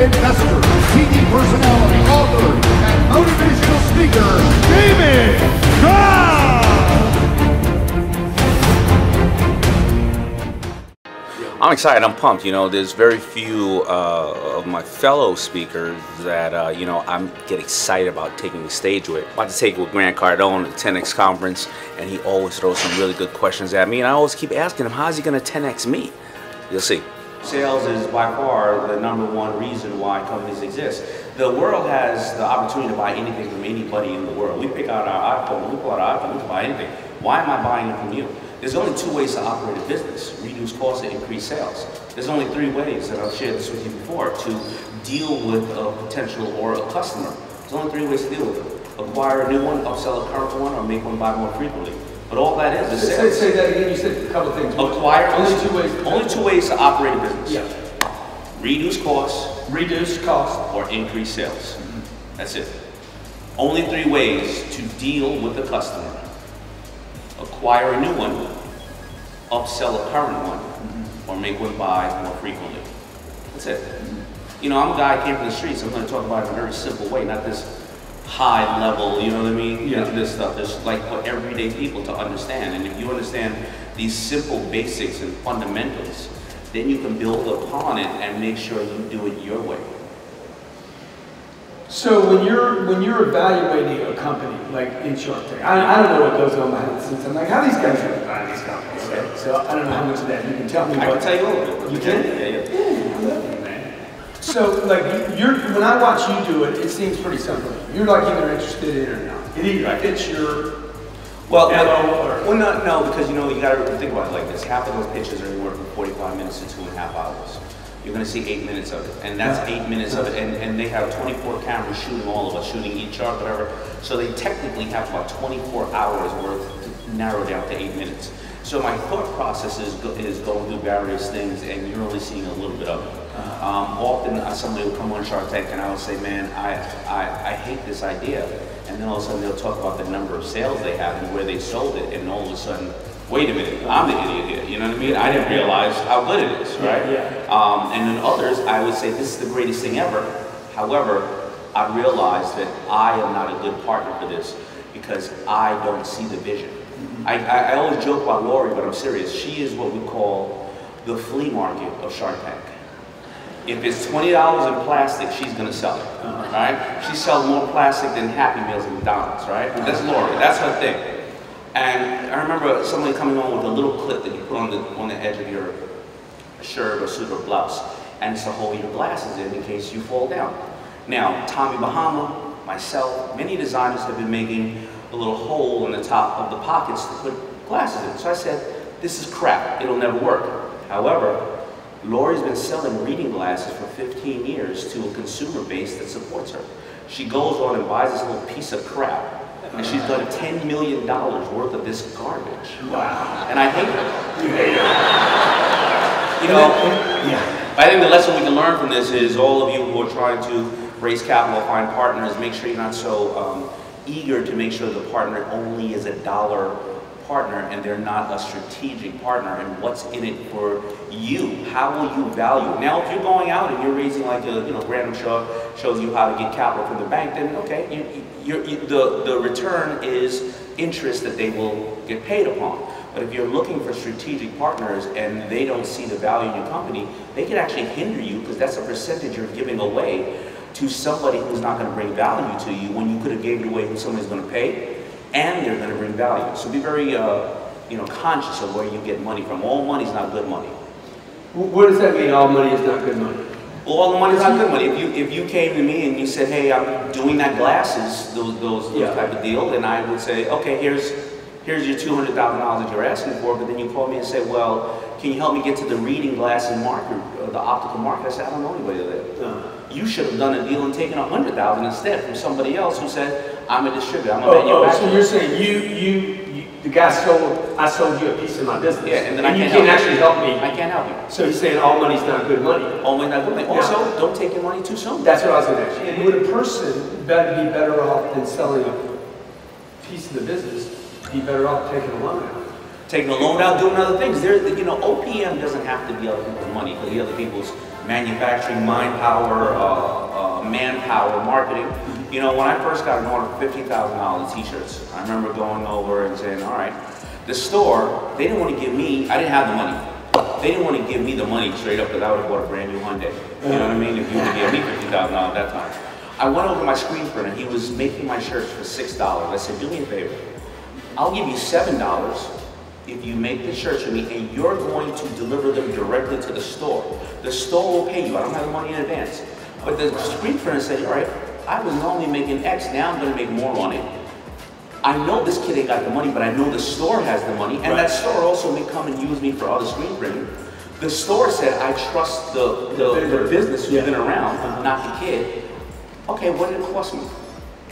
investor, TV personality, author, and motivational speaker, Daymond John! I'm excited, I'm pumped. You know, there's very few of my fellow speakers that, you know, I get excited about taking the stage with. I'm about to take it with Grant Cardone at the 10X conference, and he always throws some really good questions at me, and I always keep asking him, how's he gonna 10X me? You'll see. Sales is by far the #1 reason why companies exist. The world has the opportunity to buy anything from anybody in the world. We pick out our iPhone, we pull out our iPhone, we can buy anything. Why am I buying it from you? There's only 2 ways to operate a business: reduce costs and increase sales. There's only 3 ways, and I've shared this with you before, to deal with a potential or a customer. There's only 3 ways to deal with it: acquire a new one, upsell a current one, or make one buy more frequently. But all that is sales. Say that again. You said a couple of things. Acquire. Only 2 ways. Only 2 ways to operate a business. Yeah. Reduce costs. Reduce costs. Or increase sales. That's it. Only 3 ways to deal with the customer: acquire a new one, upsell a current one, or make one buy more frequently. That's it. You know, I'm a guy who came from the streets. I'm going to talk about it in a very simple way, not this high level, you know what I mean? Yeah. This stuff is like for everyday people to understand. And if you understand these simple basics and fundamentals, then you can build upon it and make sure you do it your way. So when you're evaluating a company like in Shark Tank, I don't know what goes on behind the scenes. I'm like, how these guys are buying these companies? Okay. So I don't know how much of that you can tell me. I can tell you a little bit. You can? Yeah. So like when I watch you do it, it seems pretty simple. You're like either interested in it or not. It either fits your well, no, because you know you got to think about it like this. Half of those pitches are anywhere from 45 minutes to 2.5 hours. You're going to see 8 minutes of it, and that's 8 minutes of it, and they have 24 cameras shooting all of us, shooting each chart, whatever. So they technically have about 24 hours worth to narrow down to 8 minutes. So my thought process is going through various things, and you're only seeing a little bit of it. Often somebody will come on Shark Tank, and I will say, man, I hate this idea. And then all of a sudden they'll talk about the number of sales they have and where they sold it, and all of a sudden, wait a minute, I'm the idiot here, you know what I mean? I didn't realize how good it is, right? Yeah. And then others, I would say, this is the greatest thing ever. However, I realized that I am not a good partner for this because I don't see the vision. I always joke about Lori, but I'm serious. She is what we call the flea market of Shark Tank. If it's $20 in plastic, she's going to sell it, right? She sells more plastic than Happy Meals at McDonald's, right? That's Lori. That's her thing. And I remember somebody coming on with a little clip that you put on the edge of your shirt or suit or blouse, and it's to hold your glasses in case you fall down. Now, Tommy Bahama, myself, many designers have been making a little hole in the top of the pockets to put glasses in. So I said, this is crap. It'll never work. However, Lori's been selling reading glasses for 15 years to a consumer base that supports her. She goes on and buys this little piece of crap, and she's done $10 million worth of this garbage. Wow. And I hate her. You hate her. You know, I think the lesson we can learn from this is all of you who are trying to raise capital, find partners, make sure you're not so eager to make sure the partner only is a dollar partner and they're not a strategic partner, and what's in it for you. How will you value? Now, if you're going out and you're raising like a, you know, Grant shows you how to get capital from the bank, then okay, the return is interest that they will get paid upon. But if you're looking for strategic partners and they don't see the value in your company, they can actually hinder you because that's a percentage you're giving away to somebody who's not going to bring value to you when you could have gave it away to somebody's going to pay and they're going to bring value. So be very you know, conscious of where you get money from. All money is not good money. What does that mean, all money is not good money? Well, all the money is not good money. If you came to me and you said, hey, I'm doing that glasses, those type of deal, then I would say, okay, here's your $200,000 that you're asking for, but then you call me and say, well, can you help me get to the reading glasses market, or the optical market? I said, I don't know anybody there. You should have done a deal and taken $100,000 instead from somebody else who said, I'm a distributor, I'm a manufacturer. So you're saying the guy I sold you a piece of my business. Yeah, and then you can't actually help me. I can't help you. So you're saying all money's not good money. All money's not good money. Also, don't take your money too soon. That's what I was going to ask you. And would a person be better off than selling a piece of the business, be better off taking a loan out? Taking a loan out, doing other things. You know, OPM doesn't have to be other people's money for the other people's manufacturing, mind power, manpower, marketing. You know, when I first got an order for $50,000 t-shirts, I remember going over and saying, all right, the store, they didn't want to give me, I didn't have the money. They didn't want to give me the money straight up because I would have bought a brand new Hyundai. You know what I mean? If you would have given me $50,000 at that time. I went over to my screen printer, he was making my shirts for $6. I said, do me a favor. I'll give you $7 if you make the shirts for me and you're going to deliver them directly to the store. The store will pay you. I don't have the money in advance. But the screen printer said, all right, I was normally making X, now I'm going to make more on it. I know this kid ain't got the money, but I know the store has the money, and that store also may come and use me for other screen printing. The store said, I trust the business who's been around, not the kid. Okay, what did it cost me?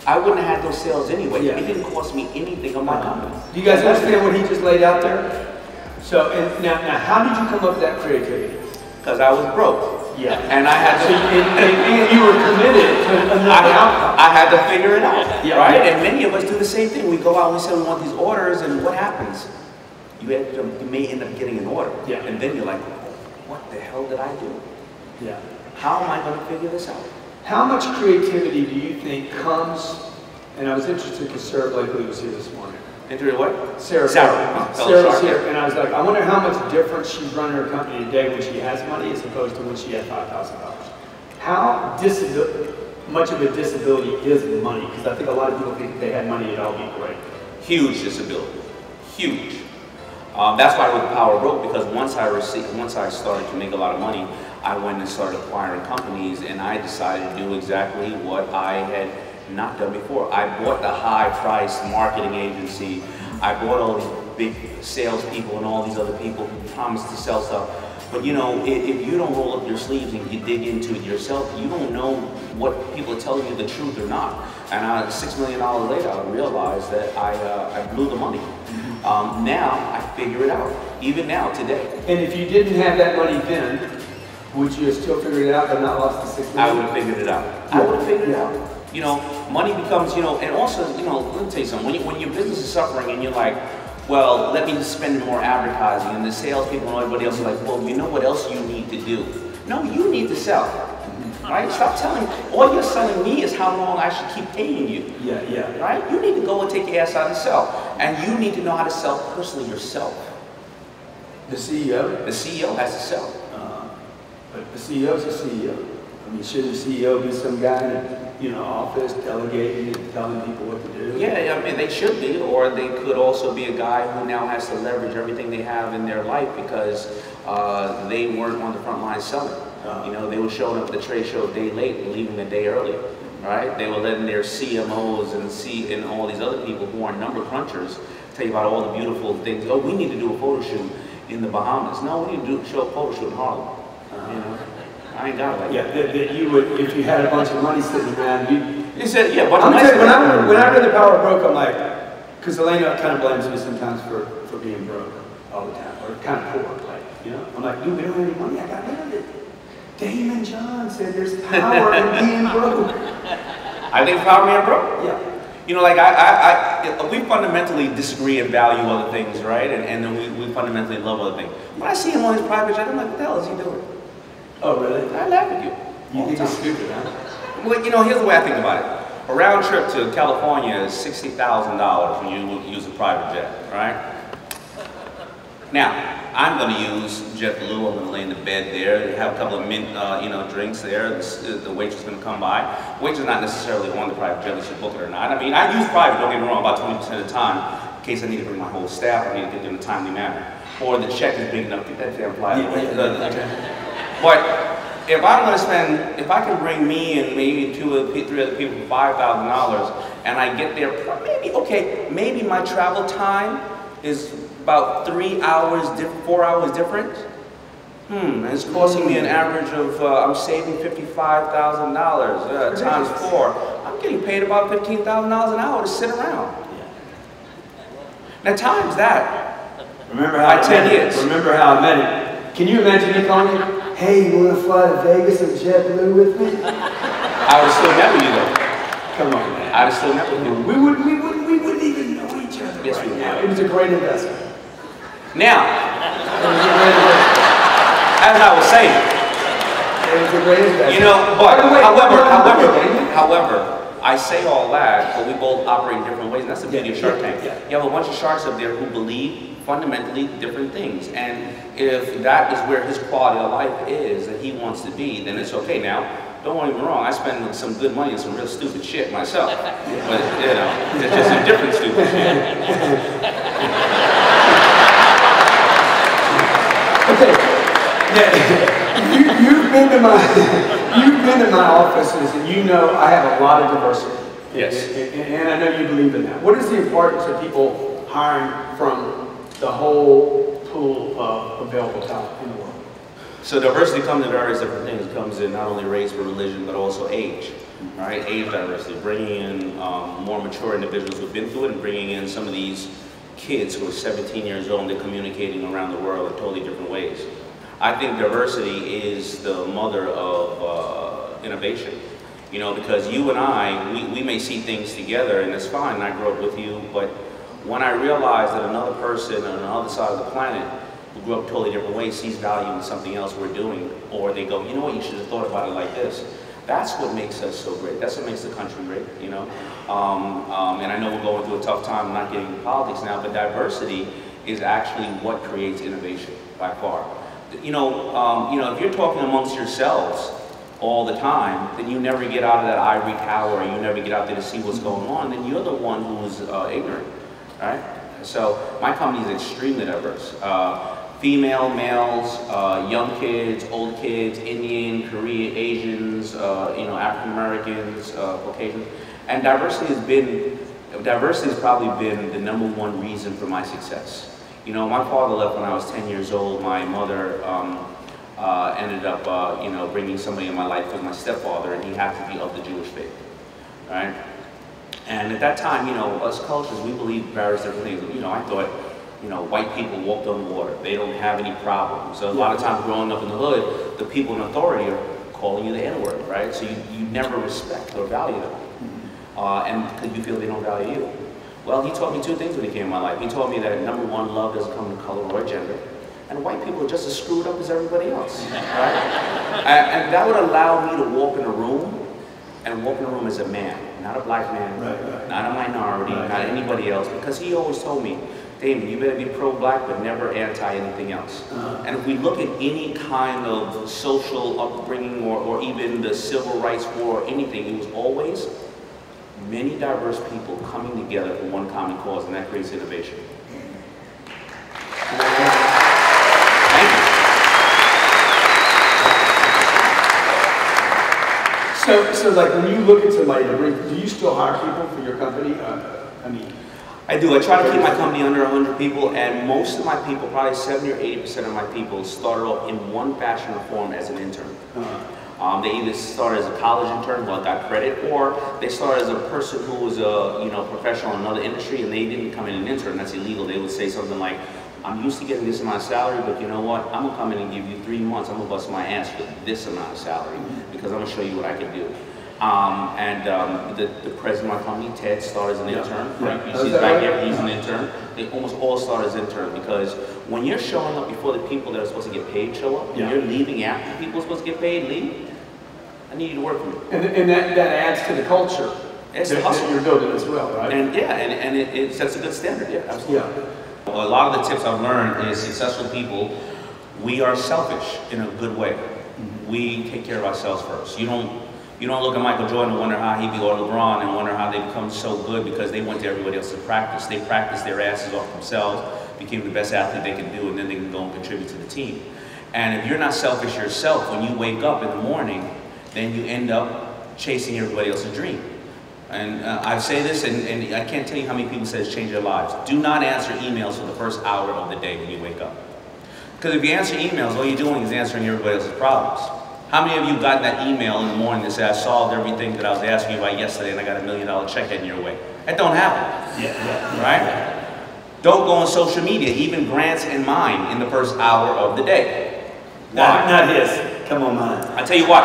I wouldn't have had those sales anyway. It didn't cost me anything on my company. Do you guys understand what he just laid out there? So, now how did you come up with that creativity? Because I was broke. Yeah. And I had to... and you were committed to another outcome. I had to figure it out, right? Yeah. And many of us do the same thing. We go out and we say we want these orders, and what happens? You may end up getting an order. Yeah. And then you're like, what the hell did I do? Yeah. How am I going to figure this out? How much creativity do you think comes, and I was interested because Sarah Blakely was here this morning. Into what? Sarah was here, and I was like, I wonder how much different she's running her company today when she has money as opposed to when she had $5,000. How much of a disability is money? Because I think a lot of people think if they had money, it'd all be great. Huge disability, huge. That's why with Power Broke, because once I started to make a lot of money, I went and started acquiring companies, and I decided to do exactly what I had not done before. I bought the high-priced marketing agency. I bought all these big salespeople and all these other people who promised to sell stuff. But you know, if you don't roll up your sleeves and you dig into it yourself, you don't know what people are telling you the truth or not. And $6 million later, I realized that I blew the money. Now I figure it out, even now, today. And if you didn't have that money then, would you have still figured it out but not lost the $6 million? I would have figured it out. I would have figured it out. You know, money becomes, you know, and also, you know, let me tell you something. When your business is suffering and you're like, well, let me spend more advertising, and the salespeople and everybody else are like, well, you know what else you need to do? No, you need to sell. Right? Stop telling, all you're selling me is how long I should keep paying you. Yeah. Right? You need to go and take your ass out and sell. And you need to know how to sell personally yourself. The CEO? The CEO has to sell. But the CEO's a CEO. I mean, shouldn't the CEO be some guy in the office delegating and telling people what to do? Yeah, I mean, they should be, or they could also be a guy who now has to leverage everything they have in their life because they weren't on the front line selling. You know, they were showing up at the trade show a day late and leaving a day early, right? They were letting their CMOs and all these other people who are number crunchers tell you about all the beautiful things. Oh, we need to do a photo shoot in the Bahamas. No, we need to show a photo shoot in Harlem. You know, I ain't got it like that. That you would, if you had a bunch of money sitting around, you said, yeah, but when I read the Power Broke, I'm like, because Elena kind of blames me sometimes for being broke all the time, or kind of poor, like, you know. I'm like, dude, we don't have any money. I got rid of it. Daymond John said there's power in being broke. I think power in being broke? Yeah. You know, like we fundamentally disagree and value other things, right? And then we fundamentally love other things. When I see him on his private jet, I'm like, what the hell is he doing? Oh, really? I laugh at you. You think it's stupid, huh? Well, you know, here's the way I think about it. A round trip to California is $60,000 when you use a private jet, right? Now, I'm going to use JetBlue. I'm going to lay in the bed there. They have a couple of mint, drinks there. The waitress is going to come by. Waitress not necessarily on the private jet. They should book it or not. I mean, I use private. Don't get me wrong. About 20% of the time, in case I need to bring my whole staff. I need to get them in a timely manner. Or the check is big enough to get that damn flight. But if I'm going to spend, if I can bring me and maybe 2 or 3 other people for $5,000, and I get there, maybe my travel time is about 3 hours, 4 hours different. And it's costing me an average of, I'm saving $55,000 times 4. I'm getting paid about $15,000 an hour to sit around. Now times that. Remember how by 10 years. Remember how I met him. Can you imagine me calling you? Hey, you want to fly to Vegas and JetBlue with me? I would have still met with you though. Come on, man. I would have still met with you. We wouldn't even know each other. Yes, we would. It was a great investment. Now, as I was saying, It's a great investment. You know, but however, I say all that, but we both operate in different ways, and that's the beauty of Shark Tank. You have a bunch of sharks up there who believe fundamentally different things, and if that is where his quality of life is that he wants to be, then it's okay. Now, don't get me wrong, I spend some good money on some real stupid shit myself, but you know, it's just some different stupid shit. Okay, you've been to my offices, and you know I have a lot of diversity. Yes. And I know you believe in that. What is the importance of people hiring from the whole pool of available talent in the world? So diversity comes in various different things. It comes in not only race but religion, but also age. Right? Age diversity, bringing in more mature individuals who've been through it, and bringing in some of these kids who are 17 years old and they're communicating around the world in totally different ways. I think diversity is the mother of innovation. You know, because you and I, we may see things together, and it's fine, I grew up with you, but when I realize that another person on the other side of the planet who grew up totally different ways sees value in something else we're doing, or they go, you know what, you should have thought about it like this. That's what makes us so great. That's what makes the country great, you know. And I know we're going through a tough time, I'm not getting into politics now, but diversity is actually what creates innovation by far. You know, if you're talking amongst yourselves all the time, then you never get out of that ivory tower, or you never get out there to see what's going on, then you're the one who's ignorant, right? So my company is extremely diverse. Female, males, young kids, old kids, Indian, Korean, Asians, you know, African Americans, Caucasians, and diversity has probably been the #1 reason for my success. You know, my father left when I was 10 years old. My mother ended up, you know, bringing somebody in my life with my stepfather, and he happened to be of the Jewish faith, right? And at that time, you know, us cultures, we believed various different things. You know, I thought, you know, white people walked on water. They don't have any problems. So a lot of times growing up in the hood, the people in authority are calling you the N-word, right? So you never respect or value them. And because you feel they don't value you. Well, he taught me 2 things when he came in my life. He taught me that #1, love doesn't come in color or gender. And white people are just as screwed up as everybody else, right? And that would allow me to walk in a room, and walk in a room as a man, not a black man, not a minority, not anybody else, because he always told me, Daymond, you better be pro-black, but never anti-anything else. And if we look at any kind of social upbringing, or even the civil rights war, or anything, it was always many diverse people coming together for one common cause, and that creates innovation. So like when you look at somebody to bring, do you still hire people for your company? I mean, I do. I try to keep my company under 100 people, and most of my people, probably 70 or 80% of my people, started off in one fashion or form as an intern. They either started as a college intern, well, got credit, or they started as a person who was a professional in another industry, and they didn't come in an intern. That's illegal. They would say something like, I'm used to getting this amount of salary, but you know what? I'm gonna come in and give you 3 months. I'm gonna bust my ass for this amount of salary because I'm gonna show you what I can do. The president of my company, Ted, started as an intern. Right? You see he's back here, he's an intern. They almost all start as interns, because when you're showing up before the people that are supposed to get paid show up, and you're leaving after the people are supposed to get paid leave, I need you to work for me. And that adds to the culture that you're building as well, right? And yeah, and it sets a good standard, yeah, absolutely. Yeah. A lot of the tips I've learned is successful people, we are selfish in a good way. We take care of ourselves first. You don't look at Michael Jordan and wonder how he beat LeBron and wonder how they become so good because they went to everybody else to practice. They practiced their asses off themselves, became the best athlete they could do, and then they can go and contribute to the team. And if you're not selfish yourself, when you wake up in the morning, then you end up chasing everybody else's dream. And I say this, and I can't tell you how many people say it's changed their lives. Do not answer emails for the first hour of the day when you wake up. Because if you answer emails, all you're doing is answering everybody else's problems. How many of you got that email in the morning that said, I solved everything that I was asking you about yesterday and I got $1 million check heading your way? That don't happen, right? Don't go on social media, even Grant's and mine, in the first hour of the day. Why? Not his. Come on, mine. I'll tell you why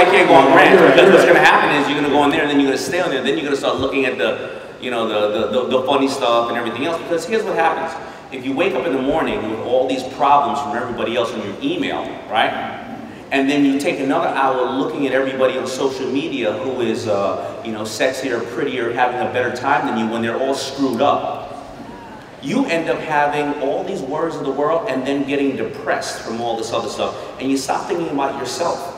you can't go on Grant, because what's going to happen is you're going to go in there and then you're going to stay on there, then you're going to start looking at the funny stuff and everything else, because here's what happens. If you wake up in the morning with all these problems from everybody else on your email, right? And then you take another hour looking at everybody on social media who is, you know, sexier, prettier, having a better time than you when they're all screwed up. You end up having all these worries of the world and then getting depressed from all this other stuff. And you stop thinking about yourself.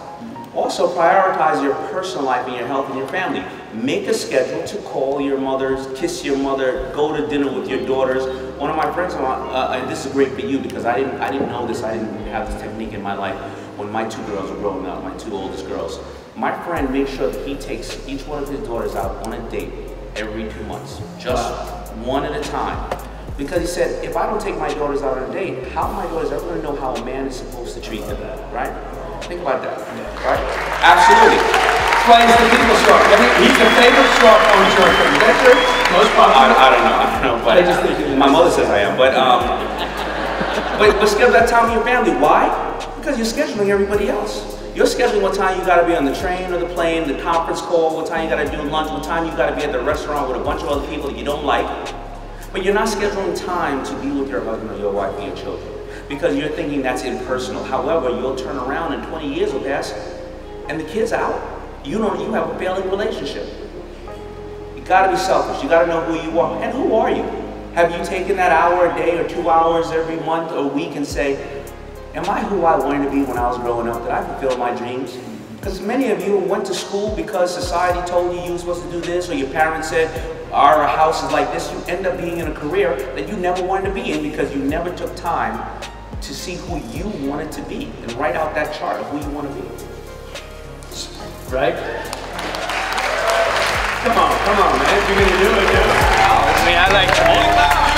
Also, prioritize your personal life and your health and your family. Make a schedule to call your mothers, kiss your mother, go to dinner with your daughters. One of my friends, and this is great for you because I didn't know this, I didn't have this technique in my life when my two girls were growing up, my two oldest girls. My friend made sure that he takes each one of his daughters out on a date every 2 months, just one at a time. Because he said, if I don't take my daughters out on a date, how are my daughters ever going to know how a man is supposed to treat them, right? Think about that, right? Absolutely. Explains the people shark. He's the favorite shark on shark. Is that true? Most popular? I don't know, but I just think my mother says I am, but schedule that time with your family. Why? Because you're scheduling everybody else. You're scheduling what time you got to be on the train or the plane, the conference call, what time you got to do lunch, what time you got to be at the restaurant with a bunch of other people that you don't like. But you're not scheduling time to be with your husband or your wife or your children because you're thinking that's impersonal. However, you'll turn around and 20 years will pass and the kid's out. You have a failing relationship. You gotta be selfish. You gotta know who you are. And who are you? Have you taken that hour a day or 2 hours every month or week and say, am I who I wanted to be when I was growing up? Did I fulfill my dreams? Because many of you went to school because society told you were supposed to do this or your parents said, our house is like this. You end up being in a career that you never wanted to be in because you never took time to see who you wanted to be and write out that chart of who you want to be. Right? Come on, man. If you're going to do it, do it. I mean, I like